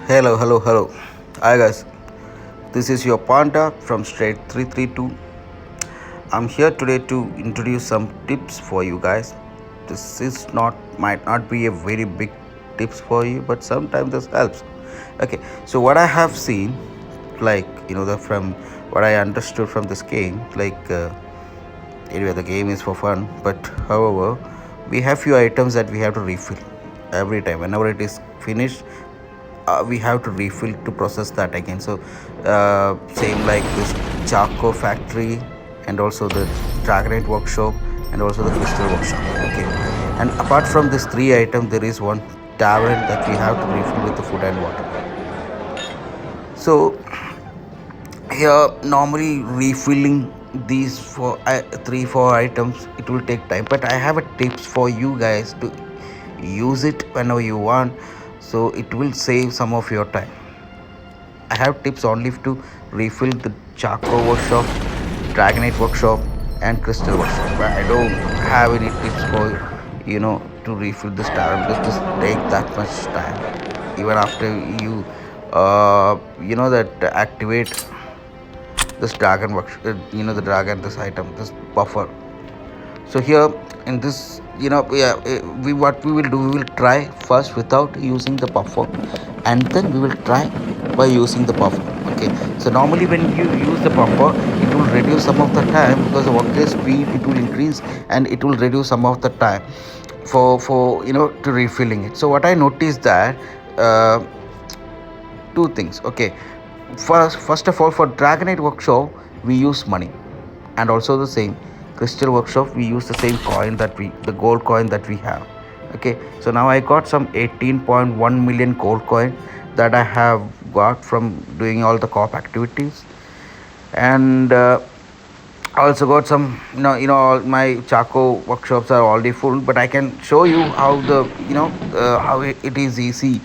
Hello, hello, hello. Hi guys. This is your Panda from Straight 332. I'm here today to introduce some tips for you guys. This is not might not be a very big tips for you, but sometimes this helps. Okay, so what I have seen, like the from what I understood from this game, anyway, the game is for fun, but however, we have few items that we have to refill every time. Whenever it is finished, we have to refill to process that again. So same like this charcoal factory, and also the dragonite workshop, and also the crystal workshop. Okay, and apart from these three items, there is one tavern that we have to refill with the food and water. So here normally refilling these for 3 4 items, it will take time, but I have a tips for you guys to use it whenever you want, so it will save some of your time. I have tips only to refill the charcoal workshop, dragonite workshop, and crystal workshop, but I don't have any tips for to refill this tavern, because this take that much time. Even after you that activate this dragon work, the dragon, this item, this buffer. So here in this, yeah, we what we will do, we will try first without using the buffer, and then we will try by using the buffer. Okay, so normally when you use the buffer, it will reduce some of the time, because the worker speed, it will increase, and it will reduce some of the time for to refilling it. So what I noticed that uh, two things. Okay, first of all, for dragonite workshop we use money, and also the same crystal workshop we use the same coin, that we the gold coin that we have. Okay, so now I got some 18.1 million gold coin that I have got from doing all the co-op activities. And I also got some, all my charcoal workshops are already full, but I can show you how the, how it is easy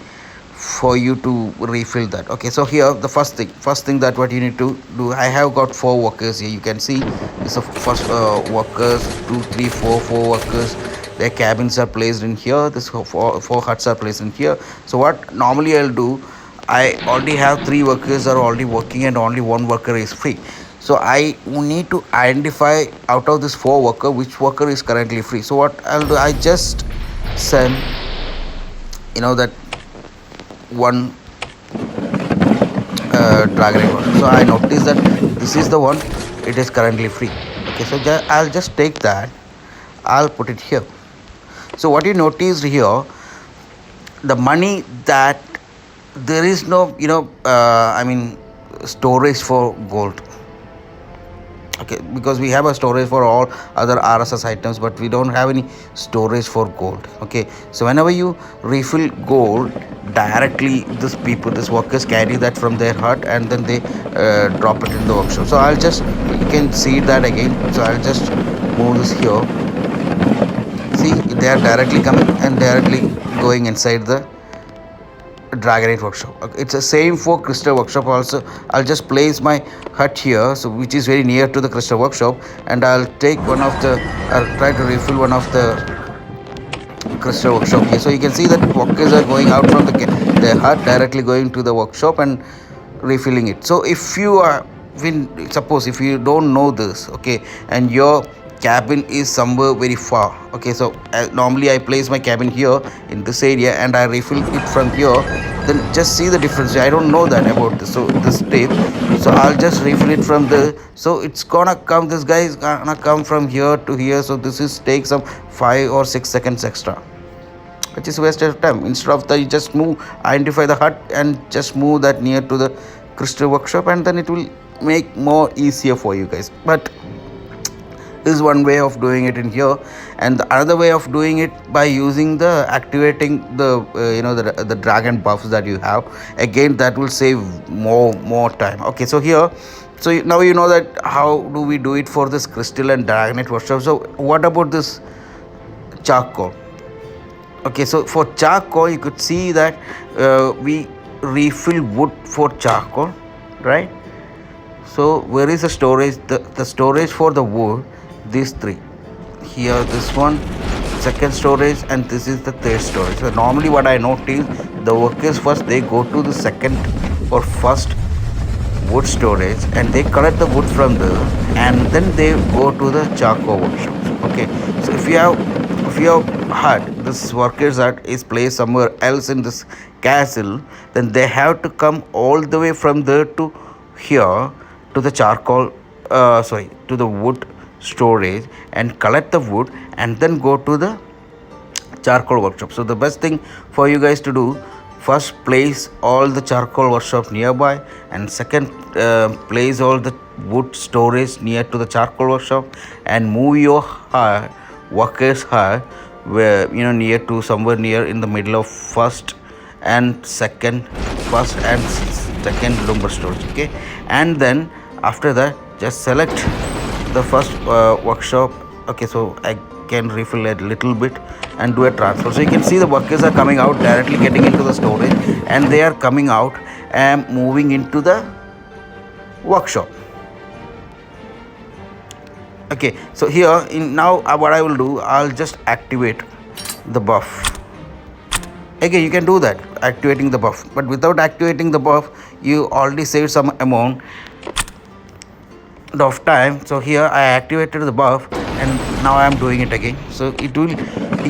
for you to refill that. Okay, so here the first thing that what you need to do, I have got four workers here. You can see this is first workers, two, three, four workers. Their cabins are placed in here. This four huts are placed in here. So what normally I'll do, I already have three workers are already working, and only one worker is free. So I need to identify out of this four worker which worker is currently free. So what I'll do, I just send that one dragon worker. So I notice that this is the one, it is currently free. Okay, so I'll just take that, I'll put it here. So what you noticed here, the money that there is no storage for gold. Okay, because we have a storage for all other RSS items, but we don't have any storage for gold. Okay, so whenever you refill gold directly, this workers carry that from their hut, and then they drop it in the workshop. So I'll just, you can see that again. So I'll just move this here. See, they are directly coming and directly going inside the dragonite workshop. Okay, it's the same for crystal workshop also. I'll just place my hut here, so which is very near to the crystal workshop, and I'll take one of the, I'll try to refill one of the crystal workshop here. So you can see that workers are going out from the hut, directly going to the workshop and refilling it. So if you are, suppose if you don't know this, okay, and your cabin is somewhere very far. Okay, so normally I place my cabin here in this area, and I refill it from here. Then just see the difference. I don't know that about this, so this tip, so I'll just refill it from the, so it's gonna come, this guy is gonna come from here to here. So this is take some 5 or 6 seconds extra, which is waste of time. Instead of that, you just move, identify the hut, and just move that near to the crystal workshop, and then it will make more easier for you guys. But this is one way of doing it in here, and the other way of doing it by using the activating the the dragon buffs that you have. Again, that will save more time. Okay, so here, so now you know that how do we do it for this crystal and dragonite workshop. So what about this charcoal? Okay, so for charcoal, you could see that we refill wood for charcoal, right? So where is the storage, the storage for the wood? These three here, this one second storage, and this is the third storage. So normally what I notice, the workers first they go to the second or first wood storage and they collect the wood from there, and then they go to the charcoal workshops. Okay, so if you have hut, this workers hut is placed somewhere else in this castle, then they have to come all the way from there to here to the charcoal sorry, to the wood storage and collect the wood and then go to the charcoal workshop. So the best thing for you guys to do, first place all the charcoal workshop nearby, and second place all the wood storage near to the charcoal workshop, and move your workers hire where near to somewhere near in the middle of and second first and second lumber storage. Okay, and then after that just select the first workshop. Okay, so I can refill a little bit and do a transfer. So you can see the workers are coming out directly, getting into the storage, and they are coming out and moving into the workshop. Okay, so here in now what I will do, I'll just activate the buff. Okay, you can do that, activating the buff, but without activating the buff you already saved some amount of time. So here I activated the buff and now I am doing it again, so it will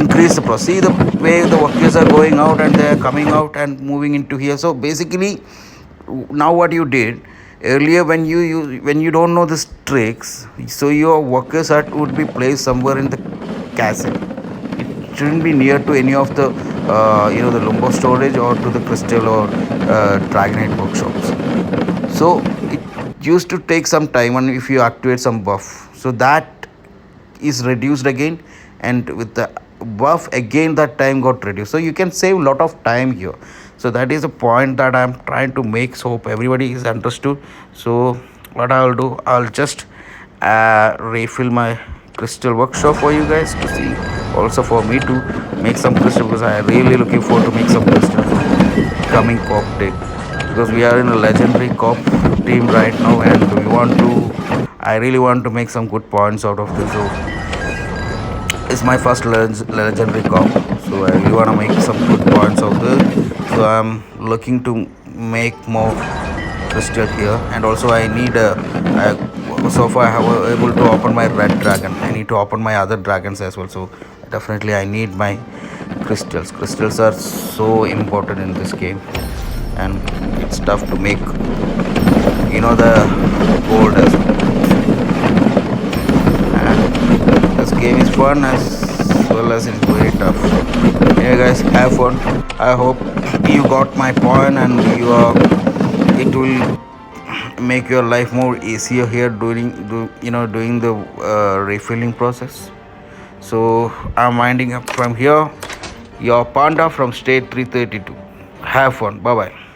increase the process. See the way the workers are going out and they are coming out and moving into here. So basically now what you did earlier, when you don't know these tricks, so your workers hut would be placed somewhere in the castle. It shouldn't be near to any of the the lumber storage or to the crystal or dragonite workshops. So it used to take some time, and if you activate some buff, so that is reduced again, and with the buff again that time got reduced, so you can save a lot of time here. So that is a point that I'm trying to make, so hope everybody is understood. So what I'll do, I'll just refill my crystal workshop for you guys to see, also for me to make some crystal, because I really looking forward to make some crystal coming cop day, because we are in a legendary cop team right now, and I really want to make some good points out of this. So it's my first legendary cop, so I really want to make some good points out there. So I'm looking to make more crystal here, and also I need so far I have able to open my red dragon. I need to open my other dragons as well, so definitely I need my crystals are so important in this game, and it's tough to make the gold as well. And this game is fun as well as it's very tough. Hey guys, have fun. I hope you got my point, and it will make your life more easier here doing the refilling process. So I'm winding up from here. Your panda from state 332. Have fun. Bye bye.